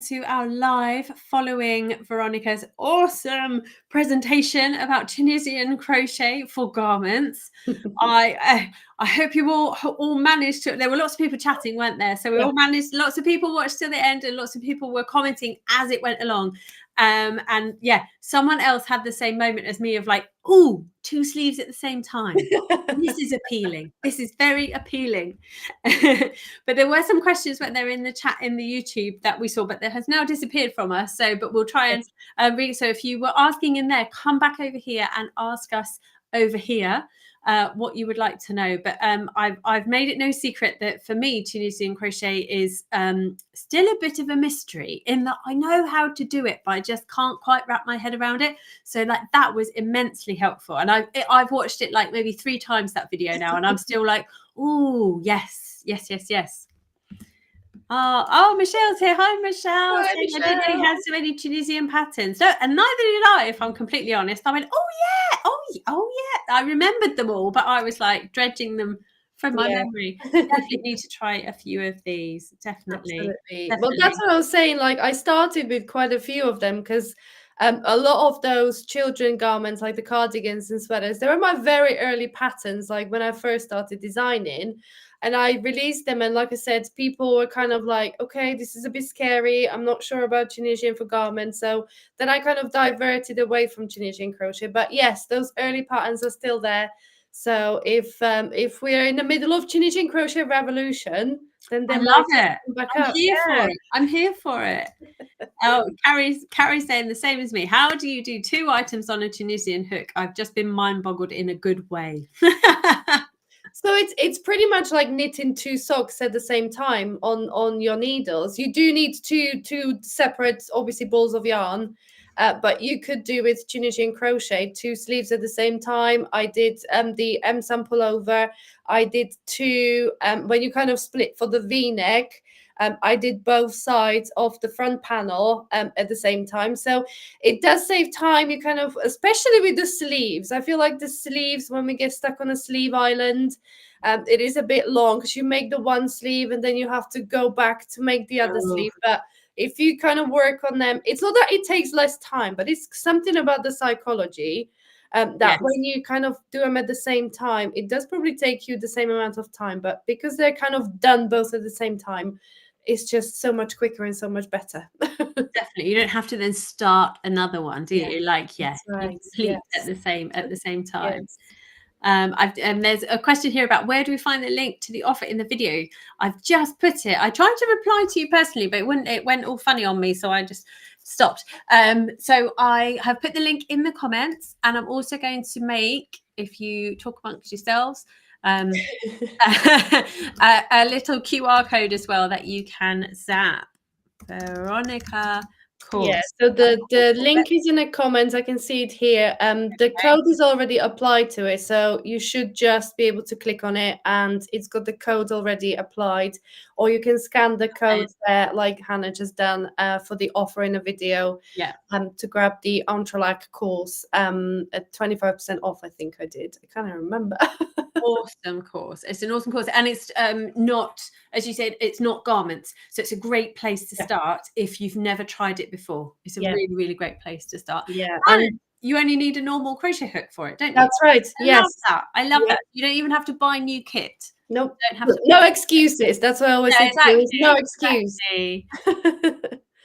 to our live following Veronika's awesome presentation about Tunisian crochet for garments. I hope you all managed to. There were lots of people chatting, weren't there? So we all managed. Lots of people watched to the end, and lots of people were commenting as it went along. And yeah, someone else had the same moment as me of like, oh, 2 sleeves at the same time. This is appealing. This is very appealing. But there were some questions when they're in the chat in the YouTube that we saw, but that has now disappeared from us. So, but we'll try and read. So if you were asking in there, come back over here and ask us over here what you would like to know. But I've made it no secret that for me, Tunisian crochet is still a bit of a mystery in that I know how to do it, but I just can't quite wrap my head around it. So like that was immensely helpful. And I've watched it like maybe 3 times that video now, and I'm still like, oh, yes. Oh, Michelle's here. Hi, Michelle. Hi, Michelle. I didn't know you had so many Tunisian patterns. No, and neither did I, if I'm completely honest. I went, oh yeah. I remembered them all, but I was like dredging them from my memory. Definitely need to try a few of these. Definitely. Well, that's what I was saying. Like, I started with quite a few of them because a lot of those children garments, like the cardigans and sweaters, they were my very early patterns, like when I first started designing. And I released them, and like I said, people were kind of like, okay, this is a bit scary. I'm not sure about Tunisian for garments. So then I kind of diverted away from Tunisian crochet. But yes, those early patterns are still there. So if we're in the middle of Tunisian crochet revolution, then they love it. I'm here for it. Oh, Carrie's saying the same as me. How do you do 2 items on a Tunisian hook? I've just been mind boggled in a good way. So it's pretty much like knitting 2 socks at the same time on your needles. You do need two separate, obviously, balls of yarn, but you could do with Tunisian crochet 2 sleeves at the same time. I did the M-Sam pullover. I did 2 when you kind of split for the V-neck. I did both sides of the front panel at the same time. So it does save time. You kind of, especially with the sleeves, I feel like the sleeves, when we get stuck on a sleeve island, it is a bit long because you make the one sleeve and then you have to go back to make the other sleeve. But if you kind of work on them, it's not that it takes less time, but it's something about the psychology that when you kind of do them at the same time, it does probably take you the same amount of time. But because they're kind of done both at the same time, it's just so much quicker and so much better. Definitely. You don't have to then start another one, do you? Like, you complete at the same time. And there's a question here about where do we find the link to the offer in the video. I've just put it. I tried to reply to you personally, but it went all funny on me, so I just stopped. So I have put the link in the comments, and I'm also going to make, if you talk amongst yourselves, a little QR code as well that you can zap. Veronika course. Yeah, so the link is in the comments. I can see it here. The code is already applied to it, so you should just be able to click on it and it's got the code already applied, or you can scan the code there like Hannah just done for the offer in the video to grab the Entrelac course at 25% off. I think I did. I can't remember. Awesome course. It's an awesome course, and it's not, as you said, it's not garments, so it's a great place to start if you've never tried it before. It's a really, really great place to start. And you only need a normal crochet hook for it, don't you? That's right. I love that. You don't even have to buy a new kit. Nope. No excuses. That's what I always say. No excuse.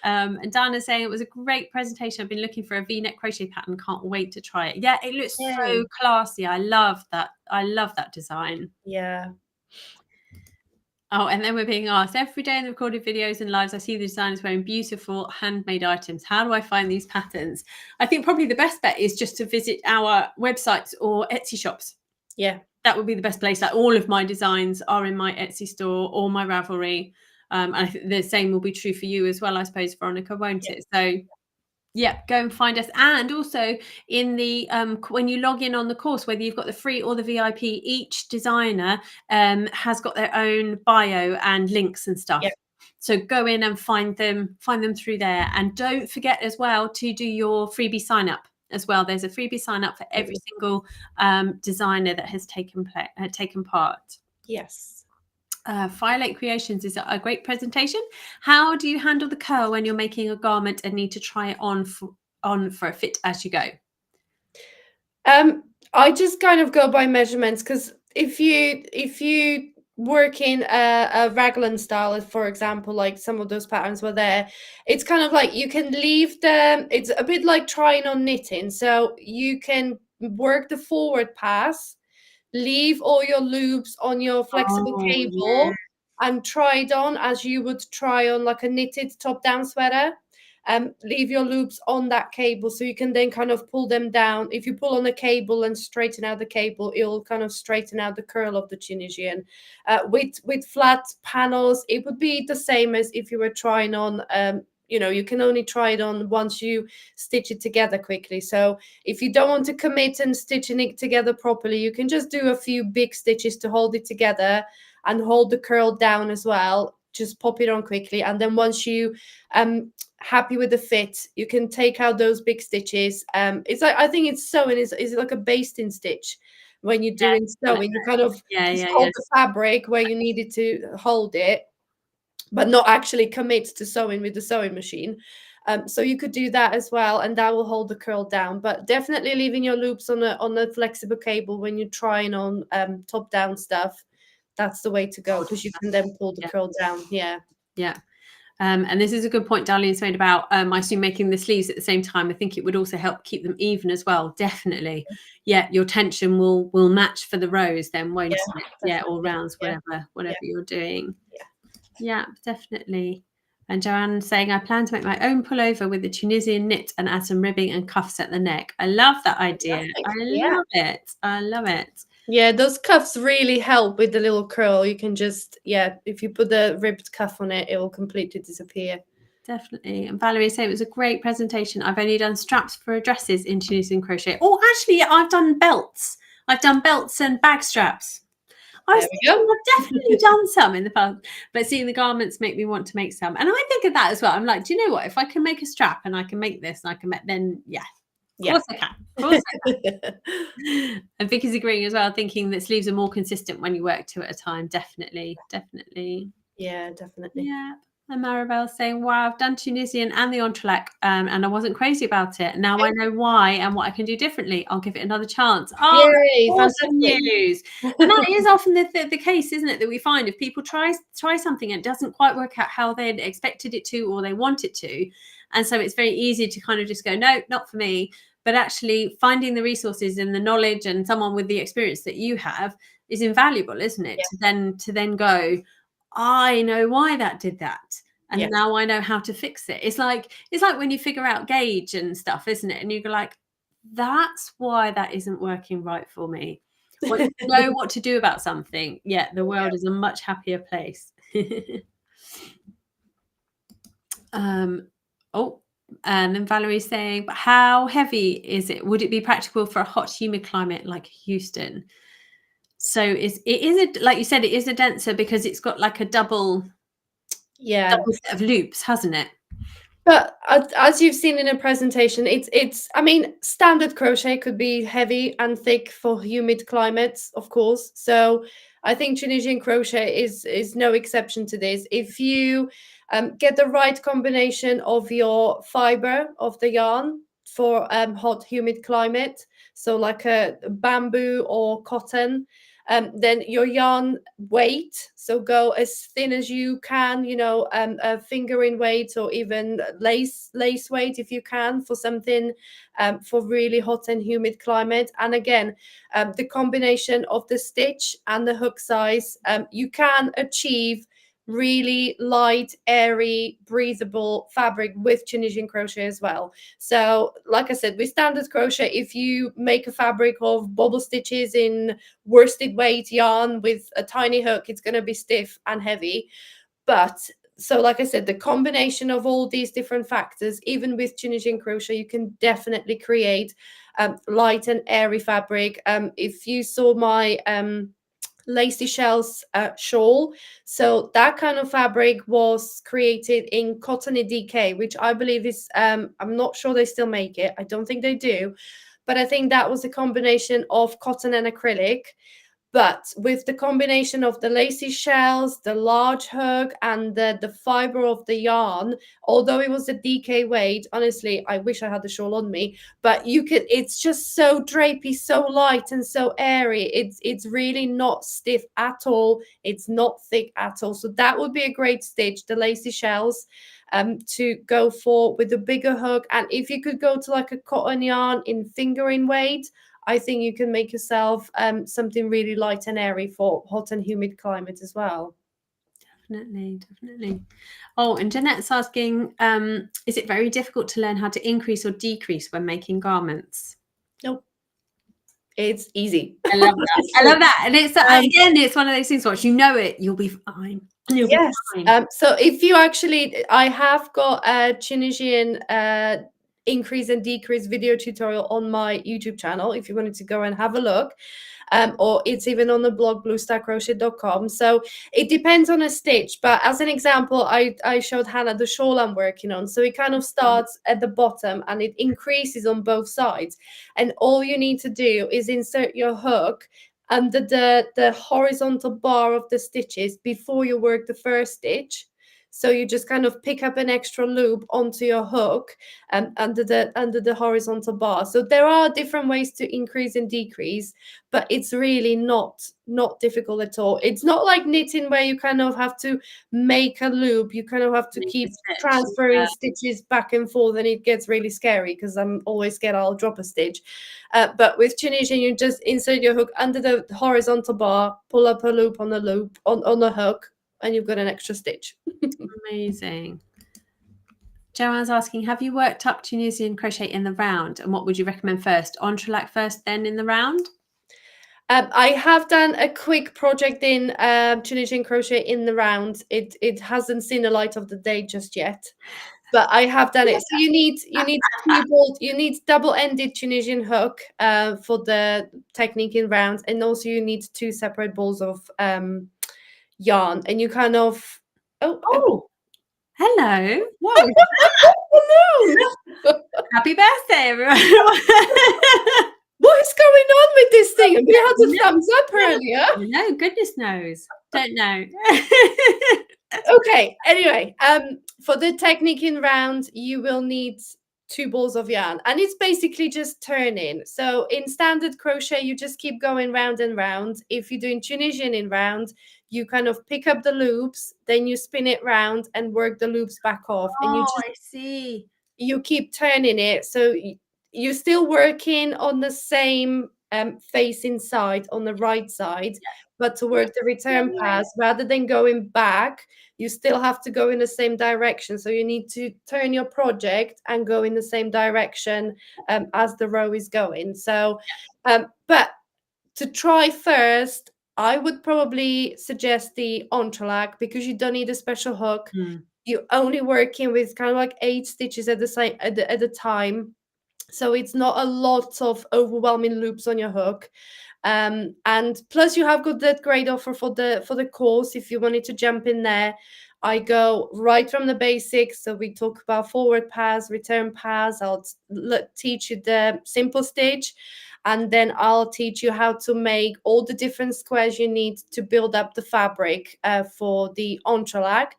And Dana's saying it was a great presentation. I've been looking for a V-neck crochet pattern. Can't wait to try it. Yeah, it looks so classy. I love that. I love that design. Yeah. Oh, and then we're being asked every day in the recorded videos and lives, I see the designers wearing beautiful handmade items. How do I find these patterns? I think probably the best bet is just to visit our websites or Etsy shops. Yeah. That would be the best place. Like all of my designs are in my Etsy store or my Ravelry. And I think the same will be true for you as well, I suppose, Veronika, won't it? So yeah, go and find us. And also in the when you log in on the course, whether you've got the free or the VIP, each designer has got their own bio and links and stuff. So go in and find them through there. And don't forget as well to do your freebie sign up as well. There's a freebie sign up for every single designer that has taken part. Yes. Firelight Creations is a great presentation. How do you handle the curl when you're making a garment and need to try it on for a fit as you go? I just kind of go by measurements, because if you work in a raglan style, for example, like some of those patterns were there, it's kind of like you can leave them. It's a bit like trying on knitting, so you can work the forward pass, leave all your loops on your flexible Oh, yeah. cable, and try it on as you would try on like a knitted top-down sweater. Leave your loops on that cable, so you can then kind of pull them down. If you pull on the cable and straighten out the cable, it'll kind of straighten out the curl of the Tunisian. With flat panels, it would be the same as if you were trying on. You can only try it on once you stitch it together quickly. So if you don't want to commit and stitching it together properly, you can just do a few big stitches to hold it together and hold the curl down as well. Just pop it on quickly, and then once you happy with the fit, you can take out those big stitches. It's like, I think it's sewing is like a basting stitch. When you're doing sewing, you kind of just hold the fabric where you need it to hold it, but not actually commit to sewing with the sewing machine. So you could do that as well, and that will hold the curl down. But definitely leaving your loops on a flexible cable when you're trying on top down stuff. That's the way to go, because you can then pull the curl down. Yeah. And this is a good point Darlene's made about, I assume, making the sleeves at the same time. I think it would also help keep them even as well. Definitely. Yeah, your tension will match for the rows then, won't it? Yeah, all rounds, whatever you're doing. Yeah, definitely. And Joanne's saying, I plan to make my own pullover with the Tunisian knit and add some ribbing and cuffs at the neck. I love that idea. I love it. Yeah, those cuffs really help with the little curl. You can just, if you put the ribbed cuff on it, it will completely disappear. Definitely. And Valerie said it was a great presentation. I've only done straps for dresses in Tunisian crochet. Oh, actually, I've done belts. I've done belts and bag straps. I've definitely done some in the past, but seeing the garments make me want to make some. And I think of that as well. I'm like, do you know what? If I can make a strap and I can make this and I can make, then of course I can. Of course I can. And Vicky's agreeing as well, thinking that sleeves are more consistent when you work two at a time. Definitely. Yeah, definitely. Yeah. And Maribel's saying, wow, I've done Tunisian and the entrelac, and I wasn't crazy about it. Now I know why and what I can do differently. I'll give it another chance. Oh, yay, awesome news. And that is often the case, isn't it? That we find if people try something and it doesn't quite work out how they expected it to or they want it to. And so it's very easy to kind of just go, no, not for me. But actually finding the resources and the knowledge and someone with the experience that you have is invaluable, isn't it? To then go, I know why that did that. And now I know how to fix it. It's like when you figure out gauge and stuff, isn't it? And you go like, that's why that isn't working right for me. Once you know what to do about something, the world is a much happier place. And then Valerie's saying, but how heavy is it? Would it be practical for a hot, humid climate like Houston? So it is like you said, it is a denser because it's got like a double set of loops, hasn't it? But as you've seen in a presentation, it's I mean, standard crochet could be heavy and thick for humid climates, of course. So I think Tunisian crochet is no exception to this. If you get the right combination of your fiber of the yarn for hot, humid climate, so like a bamboo or cotton, then your yarn weight, so go as thin as you can, a fingering weight or even lace weight if you can, for something for really hot and humid climate. And again, the combination of the stitch and the hook size, you can achieve really light, airy, breathable fabric with Tunisian crochet as well. So like I said, with standard crochet, if you make a fabric of bobble stitches in worsted weight yarn with a tiny hook, it's going to be stiff and heavy. But so like I said, the combination of all these different factors, even with Tunisian crochet, you can definitely create light and airy fabric. If you saw my Lacy Shells shawl, so that kind of fabric was created in Cottony DK, which I believe is I'm not sure they still make it. I don't think they do, but I think that was a combination of cotton and acrylic. But with the combination of the lacy shells, the large hook, and the fiber of the yarn, although it was a DK weight, honestly, I wish I had the shawl on me, but you could, it's just so drapey, so light and so airy. It's really not stiff at all. It's not thick at all. So that would be a great stitch, the lacy shells, to go for with a bigger hook. And if you could go to like a cotton yarn in fingering weight, I think you can make yourself something really light and airy for hot and humid climate as well. Definitely, definitely. Oh, and Jeanette's asking, is it very difficult to learn how to increase or decrease when making garments? Nope. It's easy. I love that. I love that. And it's again, it's one of those things, once you know it, you'll be fine. You'll be fine. So if you actually, I have got a Tunisian increase and decrease video tutorial on my YouTube channel if you wanted to go and have a look. Or it's even on the blog bluestarcrochet.com. So it depends on a stitch. But as an example, I showed Hannah the shawl I'm working on. So it kind of starts at the bottom and it increases on both sides. And all you need to do is insert your hook under the horizontal bar of the stitches before you work the first stitch. So you just kind of pick up an extra loop onto your hook under the horizontal bar. So there are different ways to increase and decrease, but it's really not difficult at all. It's not like knitting where you kind of have to make a loop. You kind of have to keep transferring stitches back and forth, and it gets really scary because I'm always scared I'll drop a stitch. But with Tunisian, you just insert your hook under the horizontal bar, pull up a loop on the loop on the hook, and you've got an extra stitch. Amazing. Joanne's asking, have you worked up Tunisian crochet in the round, and what would you recommend first? Entrelac first, then in the round? I have done a quick project in Tunisian crochet in the round. It hasn't seen the light of the day just yet, but I have done it. So you need double-ended Tunisian hook for the technique in rounds, and also you need 2 separate balls of yarn, and you kind of hello. What was hello. Happy birthday, everyone. What is going on with this thing? We had a thumbs up earlier. No, goodness knows. Don't know. Okay, anyway, for the technique in round, you will need 2 balls of yarn, and it's basically just turning. So in standard crochet, you just keep going round and round. If you're doing Tunisian in round, you kind of pick up the loops, then you spin it round and work the loops back off. And you I see. You keep turning it. So you're still working on the same facing side on the right side, but to work the return pass, rather than going back, you still have to go in the same direction. So you need to turn your project and go in the same direction as the row is going. So, but to try first, I would probably suggest the entrelac, because you don't need a special hook. You're only working with kind of like 8 stitches at the time. So it's not a lot of overwhelming loops on your hook. And plus you have got that great offer for the course if you wanted to jump in there. I go right from the basics. So we talk about forward pass, return pass. I'll teach you the simple stitch, and then I'll teach you how to make all the different squares you need to build up the fabric for the entrelac.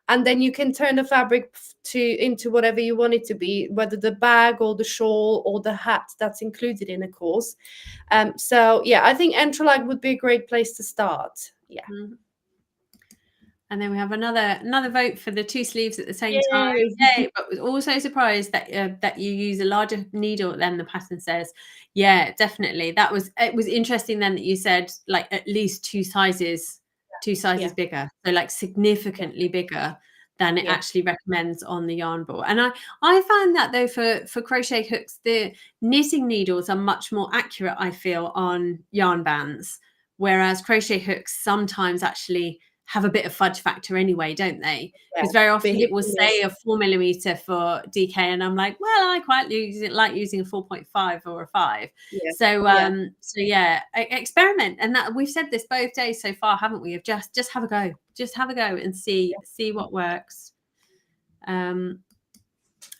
And then you can turn the fabric into whatever you want it to be, whether the bag or the shawl or the hat that's included in a course. So yeah, I think entrelac would be a great place to start. Yeah. And then we have another vote for the 2 sleeves at the same time. Yay! But was also surprised that you use a larger needle than the pattern says. Yeah, definitely. It was interesting then that you said like at least 2 sizes bigger. So like significantly bigger than it actually recommends on the yarn ball. And I found that though for crochet hooks, the knitting needles are much more accurate, I feel, on yarn bands, whereas crochet hooks sometimes actually have a bit of fudge factor anyway, don't they? Because very often it will say a 4mm for DK, and I'm like, well, I quite like using a 4.5 or a 5. So yeah, experiment. And that we've said this both days so far, haven't we? Of just have a go, and see what works. Oh,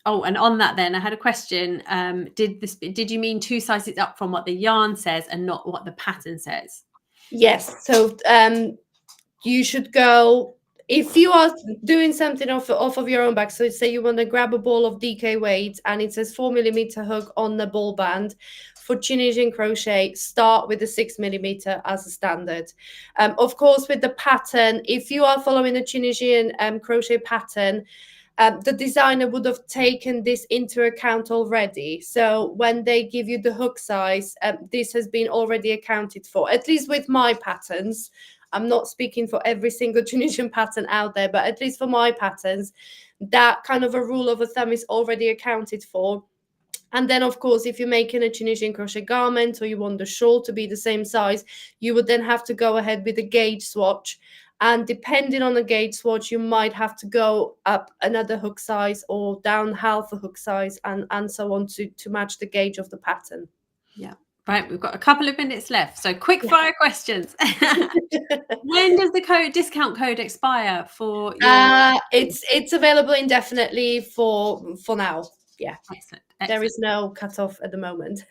and on that then I had a question. Did you mean 2 sizes up from what the yarn says and not what the pattern says? Yes. So you should go, if you are doing something off of your own back. So say you want to grab a ball of DK weight and it says 4mm hook on the ball band. For Tunisian crochet, start with the 6mm as a standard. Of course, with the pattern, if you are following a Tunisian crochet pattern, the designer would have taken this into account already. So when they give you the hook size, this has been already accounted for, at least with my patterns. I'm not speaking for every single Tunisian pattern out there, but at least for my patterns, that kind of a rule of thumb is already accounted for. And then, of course, if you're making a Tunisian crochet garment or you want the shawl to be the same size, you would then have to go ahead with a gauge swatch. And depending on the gauge swatch, you might have to go up another hook size or down half a hook size and so on to match the gauge of the pattern. Yeah. Right, we've got a couple of minutes left, so quick fire questions. When does the discount code expire for your? It's available indefinitely for now. Yeah. Excellent. There is no cutoff at the moment.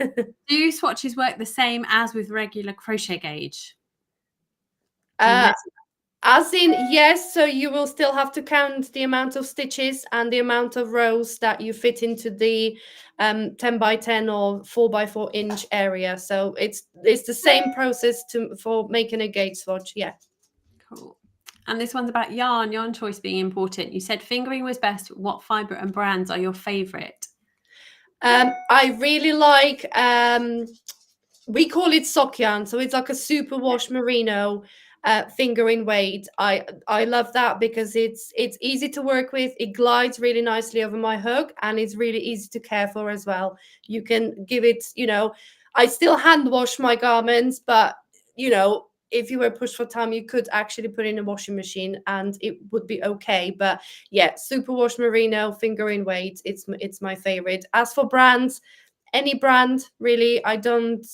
Do swatches work the same as with regular crochet gauge? As in, yes, so you will still have to count the amount of stitches and the amount of rows that you fit into the 10 by 10 or 4 by 4 inch area. So it's the same process for making a gauge swatch. Yeah. Cool. And this one's about yarn choice being important. You said fingering was best. What fibre and brands are your favourite? I really like, we call it sock yarn. So it's like a superwash merino fingering weight. I love that because it's easy to work with. It glides really nicely over my hook and it's really easy to care for as well. You can give it, I still hand wash my garments, but if you were pushed for time, you could actually put in a washing machine and it would be okay. But yeah, superwash merino fingering weight, it's my favorite. As for brands, any brand really, I don't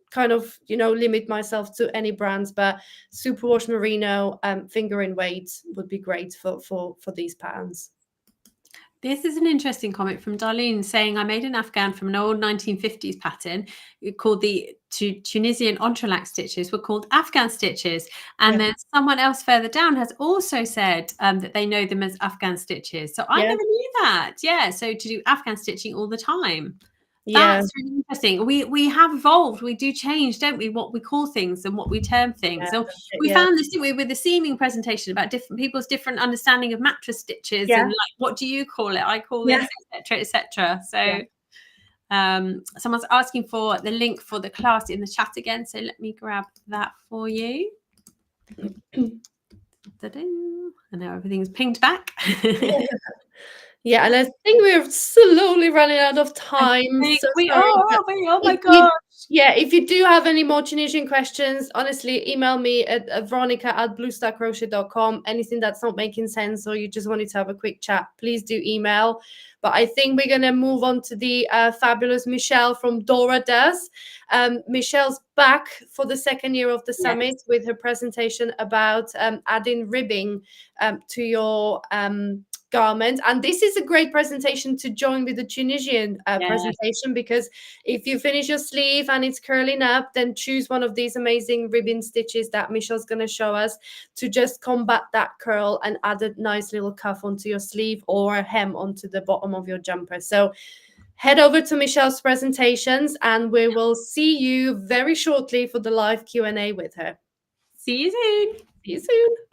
kind of limit myself to any brands, but superwash merino fingering weight would be great for these patterns. This is an interesting comment from Darlene saying, I made an Afghan from an old 1950s pattern called the Tunisian entrelac stitches were called Afghan stitches. And then someone else further down has also said that they know them as Afghan stitches. So I never knew that. Yeah. So to do Afghan stitching all the time. Yeah. That's really interesting. We have evolved. We do change, don't we? What we call things and what we term things. So we found this, didn't we, with the seaming presentation about different people's different understanding of mattress stitches and like, what do you call it? I call this, etc., etc. So someone's asking for the link for the class in the chat again. So let me grab that for you. And now everything's pinged back. Yeah, and I think we're slowly running out of time. So we are. Oh my gosh. Yeah, if you do have any more Tunisian questions, honestly, email me at veronika@bluestarcrochet.com. Anything that's not making sense or you just wanted to have a quick chat, please do email. But I think we're going to move on to the fabulous Michelle from Dora Does. Michelle's back for the second year of the summit with her presentation about adding ribbing to your garment. And this is a great presentation to join with the Tunisian presentation, because if you finish your sleeve and it's curling up, then choose one of these amazing ribbon stitches that Michelle's going to show us to just combat that curl and add a nice little cuff onto your sleeve or a hem onto the bottom of your jumper. So head over to Michelle's presentations and we will see you very shortly for the live Q&A with her. See you soon. See you soon.